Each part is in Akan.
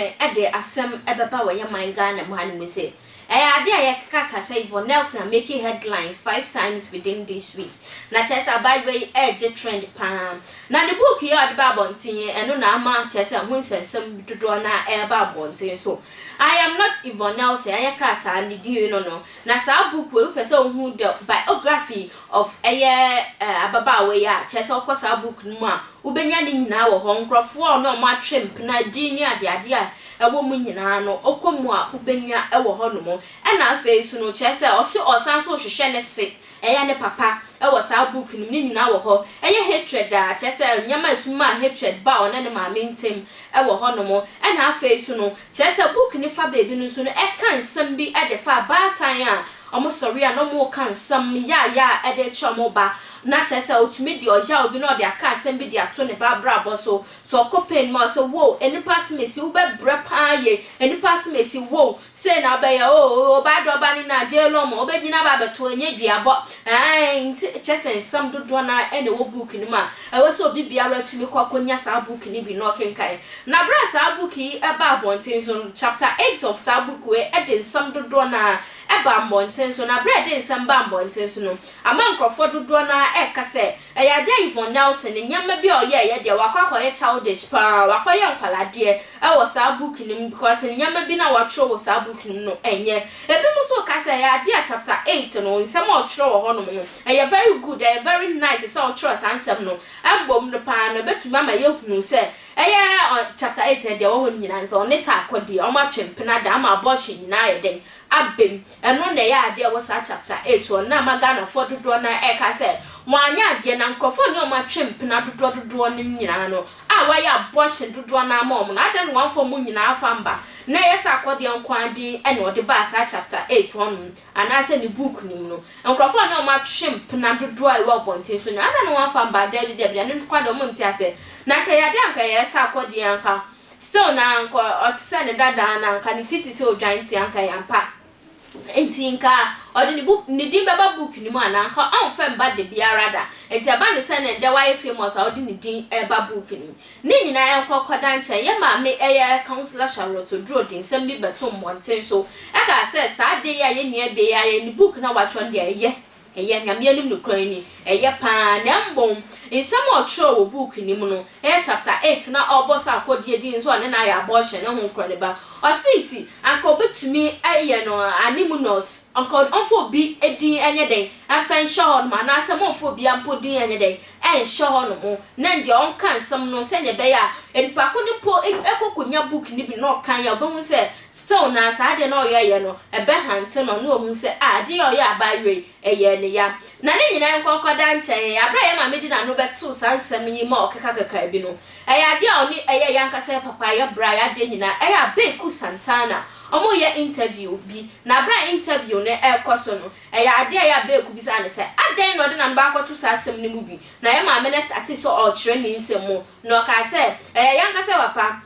ye ade asem ebeba we yaman Ghana mu hanim say ade ayekaka say Yvonne Nelson making headlines 5 times within this week na chese Abeiku edge trend pam na the book here at babontin eno na ama chese hu nsensem dodo na eba bontin so I am not Yvonne Nelson ayekata and di no na sa book we pese hu the biography of ababa we ya chese okosa book mu a ubenya ni nyina wo ho nkrofo no ma twemp na di ni ade a ewo mu nyina no okomu a ubenya ewo ho no mo e na afa su no chese oso osan so hwehwe ne se ne papa ewo sa book ni nyina wo ho hatred a chese nyama atuma hatred ba ona ne ma mentem ewo ho no mo e na afa su no chese book ni fa baby no so no kan sam bi de fa ba tan a omo sorry a no mo kan sam ya de chomo ba na chese otumi di oja obi no de aka asem bi di ato ne ba bra bo so okopen mo so wo eni pass me si wo be bre pa ye eni pass me si wo say na be ya o ba do ba ni na je lo mo obe gina ba beto anya duabo chese sam dodo na ene wo book ni ma e wo so obi biara tumi kokonya sa book ni bi no kenkai na bra sa book yi e ba bonten so chapter 8 of sa book we e de sam dodo na eba mbonten so na bread nsamba mbonten so no ama nkrofo dodo na kase ya de Yvonne Nelson nyama bi oye de wakwakoye childish pa wakoye nkwalade e wo sa book nim because nyama bi na watro wo sa book nim no enye ebi muso kase ya de chapter 8 no nsem otro wo ho no no very good very nice so otro sansem no ambom no pa no betuma ma yehunu se chapter 8 de wo ho nyina nso ne sa akodi o ma twempena da ma abortion nyina yeden abem eno na ya ade wo sa chapter 8 o na magana for dodo na kase wanya ade na nkrofo ne o ma twempena dodo ne nyina no a wa ya abortion dodo na ma o na ade no wanfo mu nyina afamba na yesa akodi nkwadi ene o de ba sa chapter 8 on anase ni book nim no nkrofo ne o ma twempena dodo a wo bonten so na ade no wanfamba da bi ne kwado mo ntiase na ka ya de anka yesa akodi anka still na anko otisane dada na anka ni titi se odwanti anka yampa entinka odi ni book ni din baba book ni mu ananka onfem ba de biara da enti aba ne sene de why famous odi ni din eba book ni nyina enkokoda nche ye ma me counselor Charlotte Oduro din sem bi beto monten so aka say sa de ya ye nua be ya ni book na watchon de eye nyame anim no kran ni pa na mbom insem otro wo book ni mu no chapter 8 na obosa akodie din so ne na ya abortion ne ho kran ba ositi anko betumi no animus anko onfo bi edin enye den afan shon ma na asem onfo bi ampo din enye den en shon mo na ndi on kan sam no se ne be ya enipa ko ni po ekokonya book ni bi no kan ya obo se still na sa de no ye no ebe hante no no omu se ade yo ya Abeiku eye ne ya na ne nyina nkokoda nchen ya abra ya ma medi na no beto sansam yi ma okeka bi no ade oni yanka se papa ya bra ya de nyina Abeiku Santana omo ye interview bi na bra interview ne ekoso no ade ya Abeiku bi sa ne se aden no de na ba akoto sasem ne mu bi na ya ma me start so o kire ni nsem no ka se yanka se papa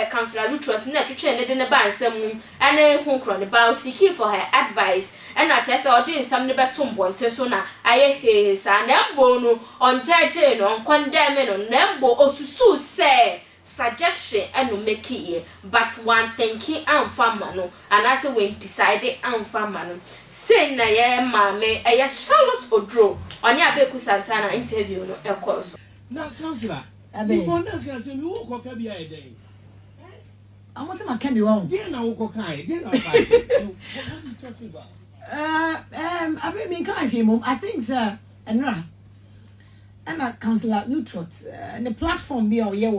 counselor Lutrus na twetwe ne de ne ba nsem ane hu kro ne ba seeking for her advice and I chese odi nsam ne beto mbonte so na he sa na mbo no on jeje no on condemn no na mbo osusu se suggestion and no make it but one thinking and farmer no and as when decided and farmer no say na ye mame Charlotte Oduro on Abeiku Santana interview no course na counselor Yvonne Nelson say me wo ko ka bia e dey amo se ma ka bi won dey na wo ko kai dey na fa say what are you talking about I mean can't him I think sir and a counselor Lutrus the platform be or ye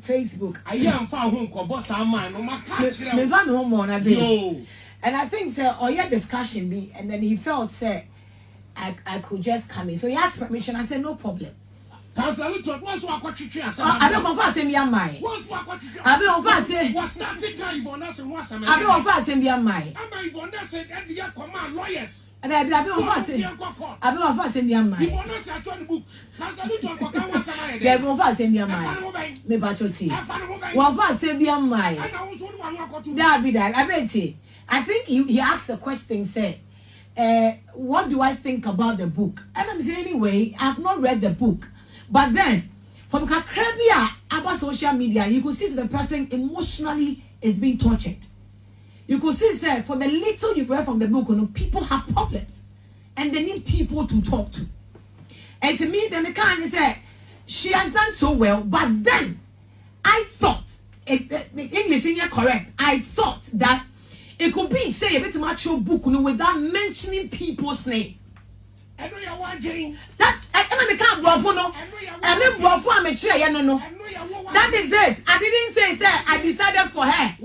Facebook. I am far home ko boss man no maka kire. Me va me home na be. No. And I think sir or your discussion be and then he felt say I could just come in. So he asked permission. I said no problem. Counselor Lutrus what's what kwatwetwe asem. I don't confess him your mind. What's what kwatwetwe. I don't confess say. What's that guy Yvonne Nelson what's am. I don't confess him your mind. Am Yvonne Nelson and the command lawyers. And I don't confess him. I don't confess him your mind. Yvonne Nelson actually the book. Counselor Lutrus ko kan what's am. They don't confess him your mind. Me ba choti. One confess him your mind. That be that. I bet you. I think he asked a question say what do I think about the book? And I'm saying anyway, I've not read the book. But then, from Kakrabia about social media, you could see the person emotionally is being tortured. You could see, sir, for the little you've read from the book, you know, people have problems. And they need people to talk to. And to me, the mechanic said, she has done so well, but then I thought, the English in here correct, I thought that it could be, say, a bit mature book, you know, without mentioning people's name. That is it. I didn't say, sir, I decided for her.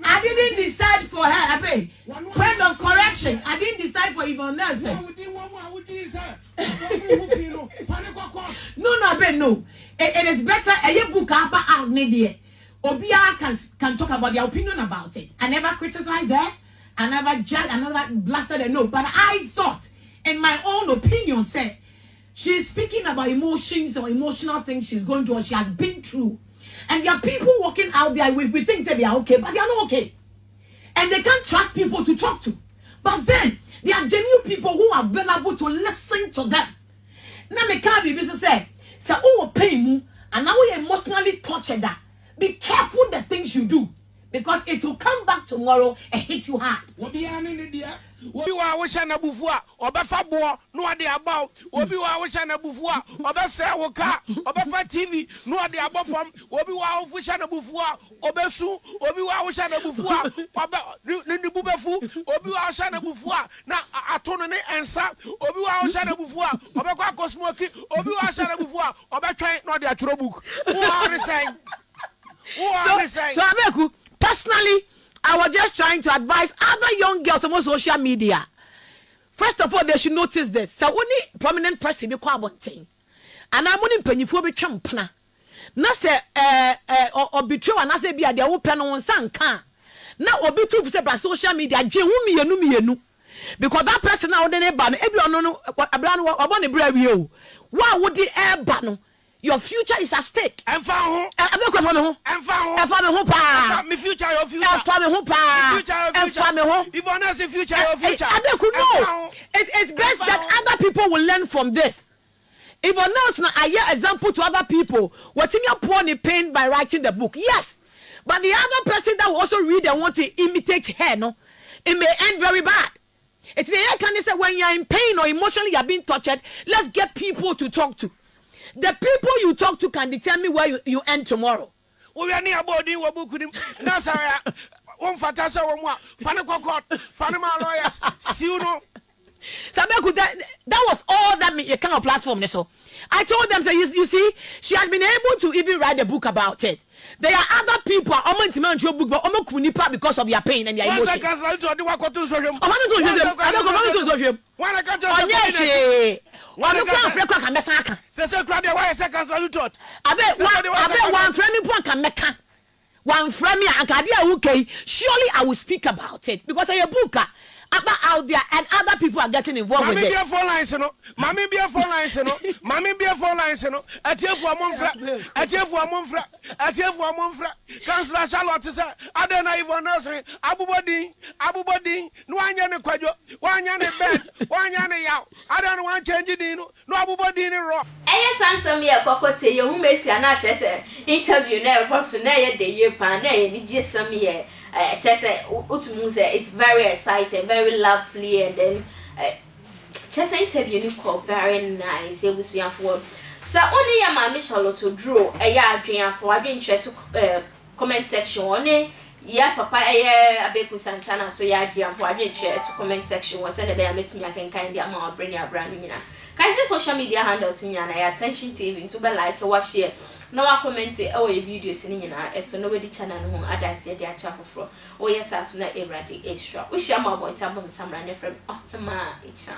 I didn't decide for her. Point of correction. I didn't decide for Yvonne Nelson. No. It is better a book out media. Obia can talk about their opinion about it. I never criticized her. I never judged. I never blasted her. No, but I thought, in my own opinion, said she's speaking about emotions or emotional things she's going through or she has been through. And there are people walking out there, we think that they are okay, but they are not okay. And they can't trust people to talk to. But then, there are genuine people who are available to listen to them. Now, me can't be busy say, oh, pain, and now we emotionally tortured that. Be careful the things you do, because it will come back tomorrow and hit you hard. Obi wa wo hye na bufua obefa bo no ade abaw obi wa wo hye na bufua obese wo ka obefa TV no ade abofam obi wa wo hye na bufua obesu obi wa wo hye na bufua obe ni bubefu obi wa wo hye na bufua na atono ne ensa obi wa wo hye na bufua obekwa kosmoki obi wa wo hye na bufua obetwen no ade aturo book who are saying so Abeiku, personally I was just trying to advise other young girls on social media. First of all, they should notice this. So only prominent person be kwa bonten. And I'm only penifo be champana. Na se or betray and say be a dia open on san can. Na obi tu say by social media je hu mienu. Because that person now dey ban ebi ono no abran obo ne bra wi o. Wa wo di e ba no. Your future is at stake. Emfa ho. Abeiku fa me ho. Emfa me ho pa. Me future your future. Emfa me ho pa. Emfa me ho. Yvonne Nelson future your future. Abeiku no. It's best that other people will learn from this. Yvonne Nelson I hear example to other people. What in your porn pain by writing the book. Yes. But the other person that will also read and want to imitate her, no, it may end very bad. It's the air can say when you're in pain or emotionally you're being tortured, let's get people to talk to. The people you talk to can determine where you end tomorrow. We are near body, we book him. No, sir. One fantasy, one funny court, funny my lawyers. See you know. So that was all that you kind of platform. So I told them, so you see, she has been able to even write a book about it. There are other people, book, but because of their pain and their emotion. One friend me okay. Surely I will speak about it because I a booker out there and other people are getting involved with it. Mommy be a phone lines, no. Mommy be a phone lines, no. Mommy be a phone lines, no. Atiye for monfra. Atiye for monfra. Atiye for monfra. Councillor Charlotte say, Adena Yvonne Nelson, Abubodi, no anya ne kwadwo, wanya ne bed, wanya ne yaw. Adena wan change di no, no Abubodi ne ro. Eye sansam ye kokote ye hu mesi ana chese interview na e boss na ye de ye pan na ye ni jesam ye. It's very exciting, very lovely, and then just interview you call very nice. It was young for so only your mommy Charlotte to draw a yard for I didn't try to comment section only. Yeah, papa, Abeiku Santana, so yeah, for I didn't try to comment section was sent a bear meeting. I can kind of amount bring your brand new. Can I social media handles in your attention TV to be like a wash here. No one commented our videos in so nobody channel home others said they are travel for. Oh yes, as soon as everybody extra. We share more about some random from oh ma it's